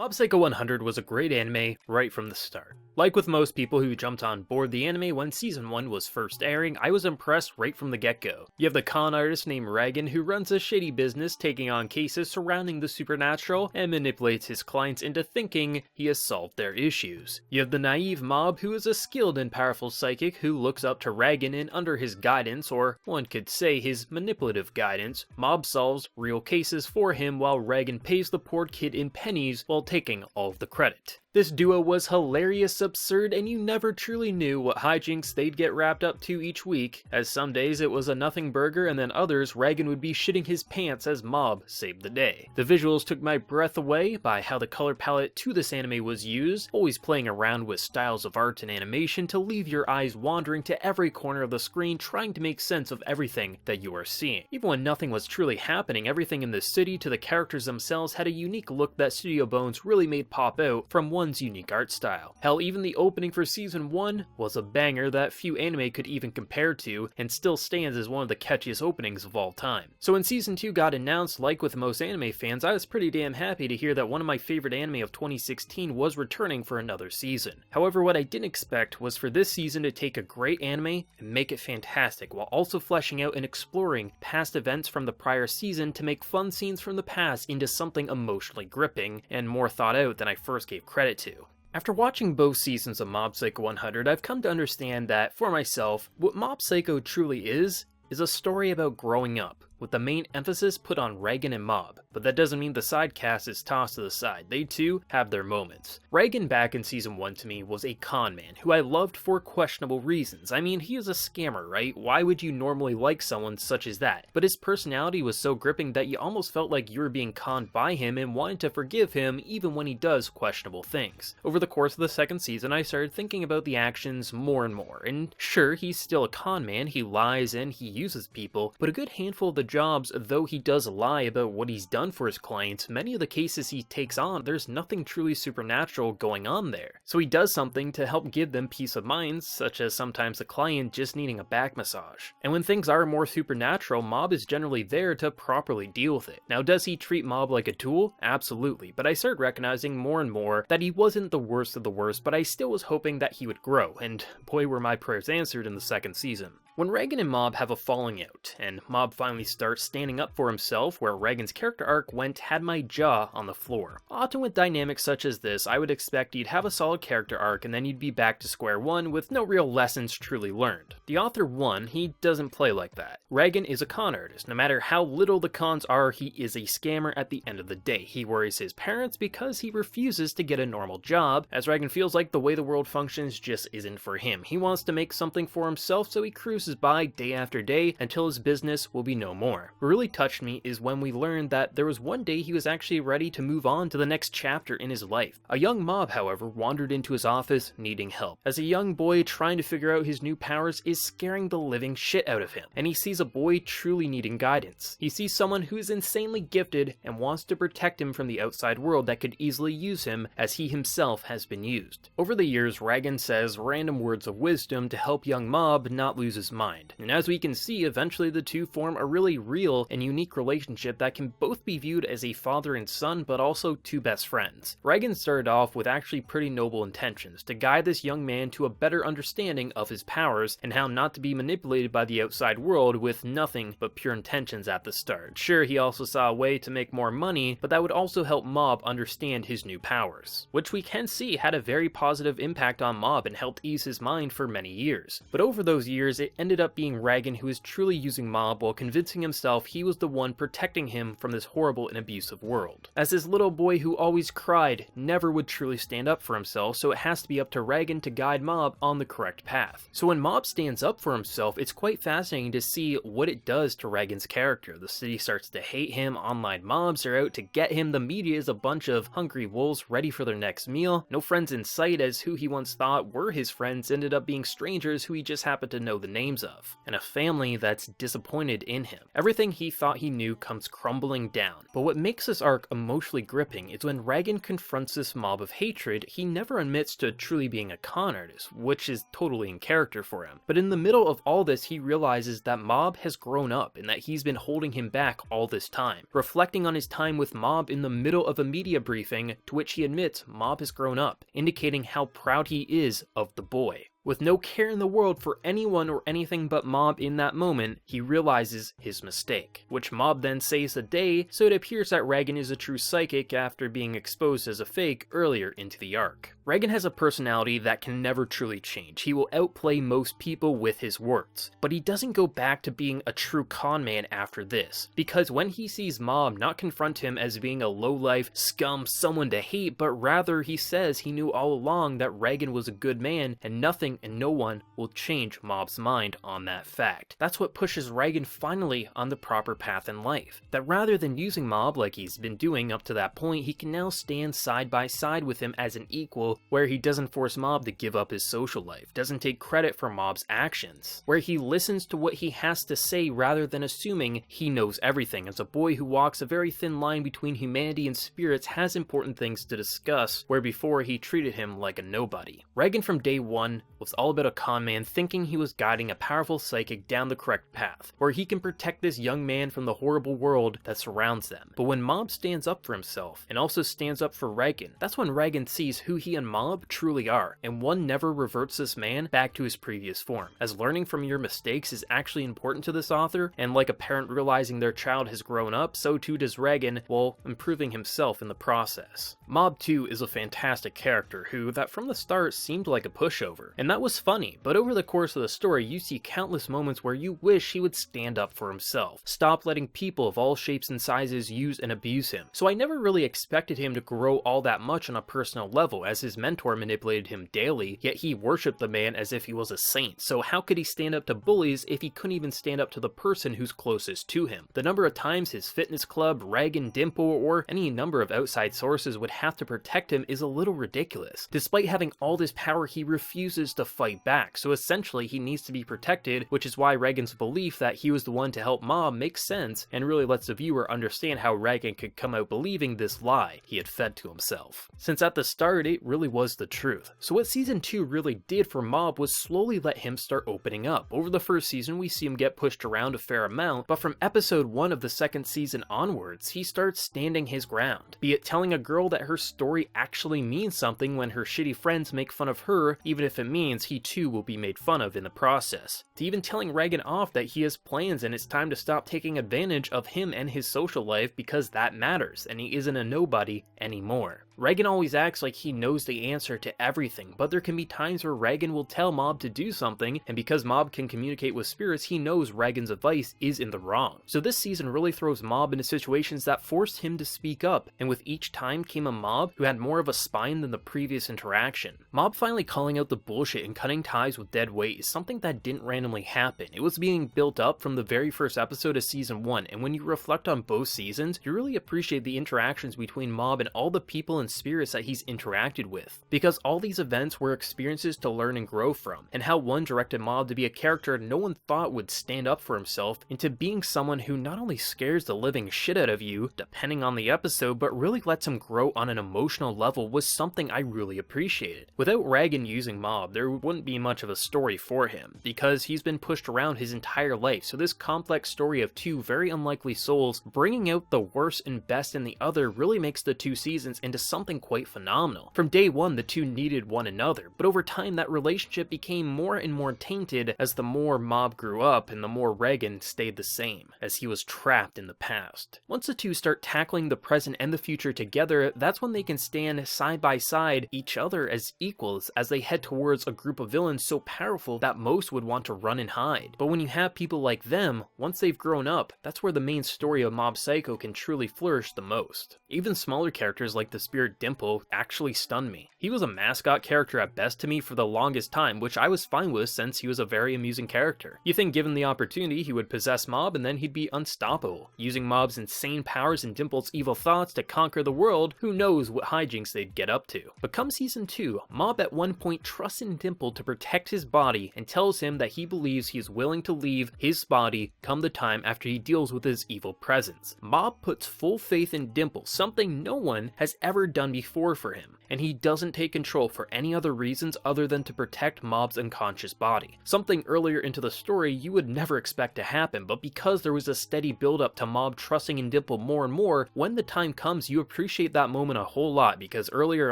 Mob Psycho 100 was a great anime right from the start. Like with most people who jumped on board the anime when season 1 was first airing, I was impressed right from the get-go. You have the con artist named Reigen who runs a shady business taking on cases surrounding the supernatural and manipulates his clients into thinking he has solved their issues. You have the naive Mob who is a skilled and powerful psychic who looks up to Reigen, and under his guidance, or one could say his manipulative guidance, Mob solves real cases for him while Reigen pays the poor kid in pennies while taking all of the credit. This duo was hilarious, absurd, and you never truly knew what hijinks they'd get wrapped up to each week, as some days it was a nothing burger and then others Reigen would be shitting his pants as Mob saved the day. The visuals took my breath away by how the color palette to this anime was used, always playing around with styles of art and animation to leave your eyes wandering to every corner of the screen trying to make sense of everything that you are seeing. Even when nothing was truly happening, everything in the city to the characters themselves had a unique look that Studio Bones really made pop out from one's unique art style. Hell, even the opening for season 1 was a banger that few anime could even compare to, and still stands as one of the catchiest openings of all time. So when season 2 got announced, like with most anime fans, I was pretty damn happy to hear that one of my favorite anime of 2016 was returning for another season. However, what I didn't expect was for this season to take a great anime and make it fantastic, while also fleshing out and exploring past events from the prior season to make fun scenes from the past into something emotionally gripping and more thought out than I first gave credit to. After watching both seasons of Mob Psycho 100, I've come to understand that, for myself, what Mob Psycho truly is a story about growing up, with the main emphasis put on Reigen and Mob, but that doesn't mean the side cast is tossed to the side. They too have their moments. Reigen back in season 1 to me was a con man who I loved for questionable reasons. I mean, he is a scammer, right? Why would you normally like someone such as that? But his personality was so gripping that you almost felt like you were being conned by him and wanted to forgive him even when he does questionable things. Over the course of the second season, I started thinking about the actions more and more, and sure, he's still a con man, he lies and he uses people, but a good handful of the jobs, though he does lie about what he's done for his clients, many of the cases he takes on, there's nothing truly supernatural going on there. So he does something to help give them peace of mind, such as sometimes the client just needing a back massage. And when things are more supernatural, Mob is generally there to properly deal with it. Now, does he treat Mob like a tool? Absolutely, but I started recognizing more and more that he wasn't the worst of the worst, but I still was hoping that he would grow, and boy were my prayers answered in the second season. When Reigen and Mob have a falling out, and Mob finally starts standing up for himself, where Reigen's character arc went had my jaw on the floor. Often with dynamics such as this, I would expect he'd have a solid character arc and then you'd be back to square one with no real lessons truly learned. The author won, he doesn't play like that. Reigen is a con artist. No matter how little the cons are, he is a scammer at the end of the day. He worries his parents because he refuses to get a normal job, as Reigen feels like the way the world functions just isn't for him. He wants to make something for himself, so he cruises by day after day until his business will be no more. What really touched me is when we learned that there was one day he was actually ready to move on to the next chapter in his life. A young Mob, however, wandered into his office needing help, as a young boy trying to figure out his new powers is scaring the living shit out of him, and he sees a boy truly needing guidance. He sees someone who is insanely gifted and wants to protect him from the outside world that could easily use him as he himself has been used. Over the years, Reigen says random words of wisdom to help young Mob not lose his mind. And as we can see, eventually the two form a really real and unique relationship that can both be viewed as a father and son, but also two best friends. Reigen started off with actually pretty noble intentions, to guide this young man to a better understanding of his powers and how not to be manipulated by the outside world with nothing but pure intentions at the start. Sure, he also saw a way to make more money, but that would also help Mob understand his new powers, which we can see had a very positive impact on Mob and helped ease his mind for many years. But over those years, it ended up being Reigen who is truly using Mob while convincing himself he was the one protecting him from this horrible and abusive world. As this little boy who always cried never would truly stand up for himself, so it has to be up to Reigen to guide Mob on the correct path. So when Mob stands up for himself, it's quite fascinating to see what it does to Reigen's character. The city starts to hate him, online mobs are out to get him, the media is a bunch of hungry wolves ready for their next meal, no friends in sight, as who he once thought were his friends ended up being strangers who he just happened to know the names dreams of, and a family that's disappointed in him. Everything he thought he knew comes crumbling down. But what makes this arc emotionally gripping is when Reigen confronts this mob of hatred, he never admits to truly being a con artist, which is totally in character for him. But in the middle of all this, he realizes that Mob has grown up and that he's been holding him back all this time, reflecting on his time with Mob in the middle of a media briefing, to which he admits Mob has grown up, indicating how proud he is of the boy. With no care in the world for anyone or anything but Mob in that moment, he realizes his mistake, which Mob then saves the day, so it appears that Reigen is a true psychic after being exposed as a fake earlier into the arc. Reigen has a personality that can never truly change. He will outplay most people with his words, but he doesn't go back to being a true con man after this, because when he sees Mob not confront him as being a lowlife scum, someone to hate, but rather he says he knew all along that Reigen was a good man and nothing and no one will change Mob's mind on that fact. That's what pushes Reigen finally on the proper path in life. That rather than using Mob like he's been doing up to that point, he can now stand side by side with him as an equal, where he doesn't force Mob to give up his social life, doesn't take credit for Mob's actions, where he listens to what he has to say rather than assuming he knows everything. As a boy who walks a very thin line between humanity and spirits, has important things to discuss, where before he treated him like a nobody. Reigen from day one was all about a con man thinking he was guiding a powerful psychic down the correct path, where he can protect this young man from the horrible world that surrounds them. But when Mob stands up for himself, and also stands up for Reigen, that's when Reigen sees who he and Mob truly are, and one never reverts this man back to his previous form, as learning from your mistakes is actually important to this author, and like a parent realizing their child has grown up, so too does Reigen, while improving himself in the process. Mob 2 is a fantastic character who, that from the start seemed like a pushover, and that was funny, but over the course of the story you see countless moments where you wish he would stand up for himself, stop letting people of all shapes and sizes use and abuse him. So I never really expected him to grow all that much on a personal level, as his mentor manipulated him daily, yet he worshipped the man as if he was a saint. So how could he stand up to bullies if he couldn't even stand up to the person who's closest to him? The number of times his fitness club, Reigen, Dimple, or any number of outside sources would have to protect him is a little ridiculous. Despite having all this power, he refuses to fight back, so essentially he needs to be protected, which is why Reigen's belief that he was the one to help Mob makes sense, and really lets the viewer understand how Reigen could come out believing this lie he had fed to himself, since at the start it really was the truth. So what season 2 really did for Mob was slowly let him start opening up. Over the first season we see him get pushed around a fair amount, but from episode 1 of the second season onwards, he starts standing his ground, be it telling a girl that her story actually means something when her shitty friends make fun of her, even if it means he too will be made fun of in the process, to even telling Reigen off that he has plans and it's time to stop taking advantage of him and his social life because that matters and he isn't a nobody anymore. Reigen always acts like he knows the answer to everything, but there can be times where Reigen will tell Mob to do something, and because Mob can communicate with spirits, he knows Reigen's advice is in the wrong. So this season really throws Mob into situations that forced him to speak up, and with each time came a Mob who had more of a spine than the previous interaction. Mob finally calling out the bullshit and cutting ties with dead weight is something that didn't randomly happen. It was being built up from the very first episode of season 1, and when you reflect on both seasons, you really appreciate the interactions between Mob and all the people and spirits that he's interacted with, because all these events were experiences to learn and grow from, and how one directed Mob to be a character no one thought would stand up for himself into being someone who not only scares the living shit out of you, depending on the episode, but really lets him grow on an emotional level was something I really appreciated. Without Reigen using Mob, there wouldn't be much of a story for him, because he's been pushed around his entire life, so this complex story of two very unlikely souls bringing out the worst and best in the other really makes the two seasons into something quite phenomenal. From day one, the two needed one another, but over time that relationship became more and more tainted as the more Mob grew up and the more Reigen stayed the same, as he was trapped in the past. Once the two start tackling the present and the future together, that's when they can stand side by side each other as equals as they head towards a group of villains so powerful that most would want to run and hide. But when you have people like them, once they've grown up, that's where the main story of Mob Psycho can truly flourish the most. Even smaller characters like the spirit Dimple actually stunned me. He was a mascot character at best to me for the longest time, which I was fine with since he was a very amusing character. You think given the opportunity he would possess Mob and then he'd be unstoppable, using Mob's insane powers and Dimple's evil thoughts to conquer the world. Who knows what hijinks they'd get up to. But come season 2, Mob at one point trusts and Dimple to protect his body and tells him that he believes he is willing to leave his body come the time after he deals with his evil presence. Mob puts full faith in Dimple, something no one has ever done before for him, and he doesn't take control for any other reasons other than to protect Mob's unconscious body. Something earlier into the story you would never expect to happen, but because there was a steady build up to Mob trusting in Dimple more and more, when the time comes you appreciate that moment a whole lot, because earlier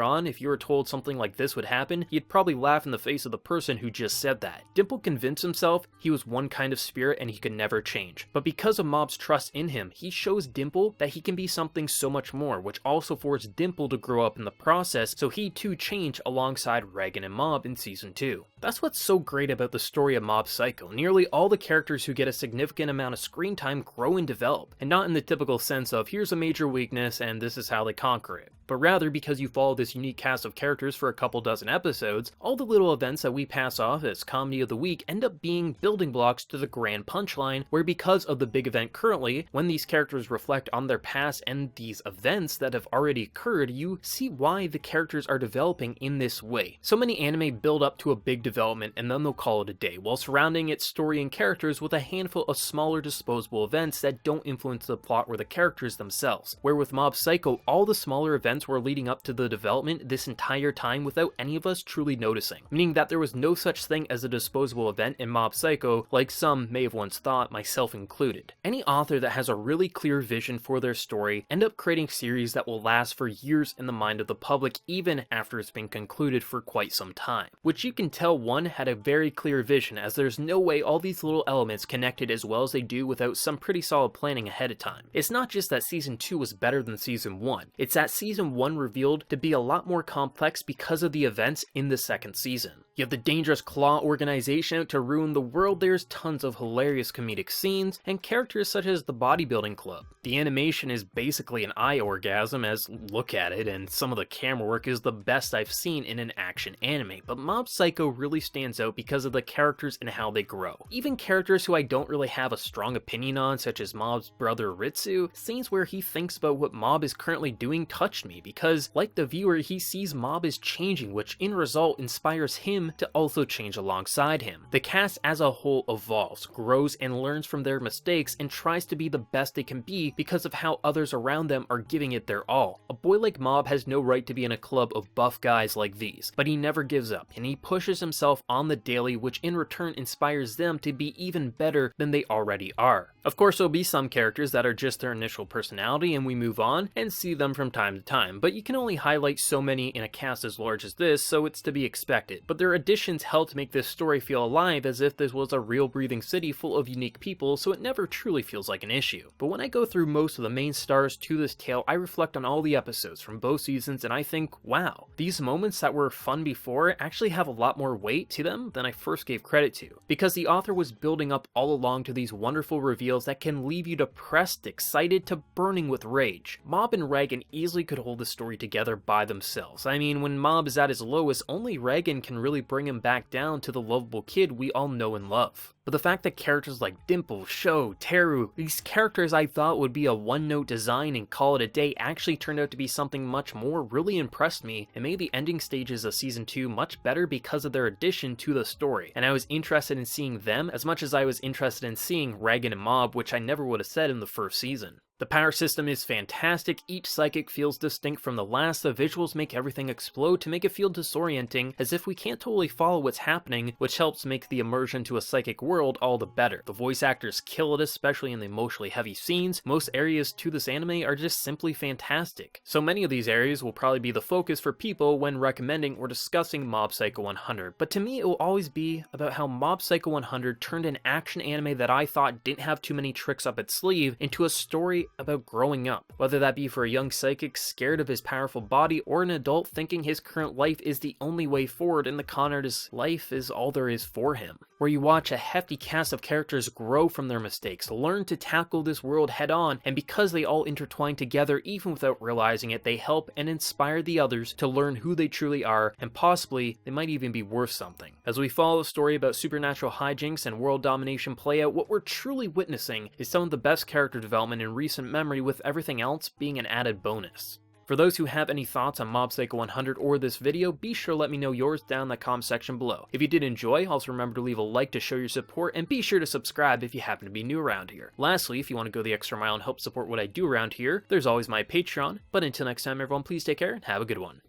on if you were told something like this would happen, you'd probably laugh in the face of the person who just said that. Dimple convinced himself he was one kind of spirit and he could never change, but because of Mob's trust in him, he shows Dimple that he can be something so much more, which also forced Dimple to grow up in the process, so he too changed alongside Reigen and Mob in Season 2. That's what's so great about the story of Mob Psycho. Nearly all the characters who get a significant amount of screen time grow and develop, and not in the typical sense of here's a major weakness and this is how they conquer it, but rather because you follow this unique cast of characters for a couple dozen episodes, all the little events that we pass off as comedy of the week end up being building blocks to the grand punchline, where because of the big event currently, when these characters reflect on their past and these events that have already occurred, you see why the characters are developing in this way. So many anime build up to a big development and then they'll call it a day, while surrounding its story and characters with a handful of smaller disposable events that don't influence the plot or the characters themselves. Where with Mob Psycho, all the smaller events were leading up to the development this entire time without any of us truly noticing, meaning that there was no such thing as a disposable event in Mob Psycho like some may have once thought, myself included. Any author that has a really clear vision for their story end up creating series that will last for years in the mind of the public even after it's been concluded for quite some time, which you can tell one had a very clear vision, as there's no way all these little elements connected as well as they do without some pretty solid planning ahead of time. It's not just that Season 2 was better than Season 1, it's that Season 1 revealed to be a lot more complex because of the events in the second season. You have the dangerous claw organization out to ruin the world, there's tons of hilarious comedic scenes, and characters such as the bodybuilding club. The animation is basically an eye orgasm as look at it, and some of the camera work is the best I've seen in an action anime, but Mob Psycho really stands out because of the characters and how they grow. Even characters who I don't really have a strong opinion on, such as Mob's brother Ritsu, scenes where he thinks about what Mob is currently doing touched me, because like the viewer, he sees Mob is changing, which in result inspires him to also change alongside him. The cast as a whole evolves, grows, and learns from their mistakes and tries to be the best they can be because of how others around them are giving it their all. A boy like Mob has no right to be in a club of buff guys like these, but he never gives up, and he pushes himself on the daily, which in return inspires them to be even better than they already are. Of course, there'll be some characters that are just their initial personality and we move on and see them from time to time, but you can only highlight so many in a cast as large as this, so it's to be expected. But their additions helped make this story feel alive, as if this was a real breathing city full of unique people, so it never truly feels like an issue. But when I go through most of the main stars to this tale, I reflect on all the episodes from both seasons and I think, wow, these moments that were fun before actually have a lot more weight to them than I first gave credit to, because the author was building up all along to these wonderful reveals that can leave you depressed, excited, to burning with rage. Mob and Reigen easily could hold the story together by themselves. I mean, when Mob is at his lowest, only Reigen can really bring him back down to the lovable kid we all know and love. But the fact that characters like Dimple, Sho, Teru, these characters I thought would be a one-note design and call it a day actually turned out to be something much more really impressed me and made the ending stages of Season 2 much better because of their addition to the story, and I was interested in seeing them as much as I was interested in seeing Reigen and Mob, which I never would have said in the first season. The power system is fantastic, each psychic feels distinct from the last, the visuals make everything explode to make it feel disorienting, as if we can't totally follow what's happening, which helps make the immersion to a psychic world all the better. The voice actors kill it, especially in the emotionally heavy scenes. Most areas to this anime are just simply fantastic. So many of these areas will probably be the focus for people when recommending or discussing Mob Psycho 100, but to me it will always be about how Mob Psycho 100 turned an action anime that I thought didn't have too many tricks up its sleeve into a story about growing up, whether that be for a young psychic scared of his powerful body or an adult thinking his current life is the only way forward and the con artist's life is all there is for him. Where you watch a hefty cast of characters grow from their mistakes, learn to tackle this world head on, and because they all intertwine together even without realizing it, they help and inspire the others to learn who they truly are, and possibly they might even be worth something. As we follow a story about supernatural hijinks and world domination play out, what we're truly witnessing is some of the best character development in recent memory, with everything else being an added bonus. For those who have any thoughts on Mob Psycho 100 or this video, be sure to let me know yours down in the comment section below. If you did enjoy, also remember to leave a like to show your support, and be sure to subscribe if you happen to be new around here. Lastly, if you want to go the extra mile and help support what I do around here, there's always my Patreon. But until next time everyone, please take care and have a good one.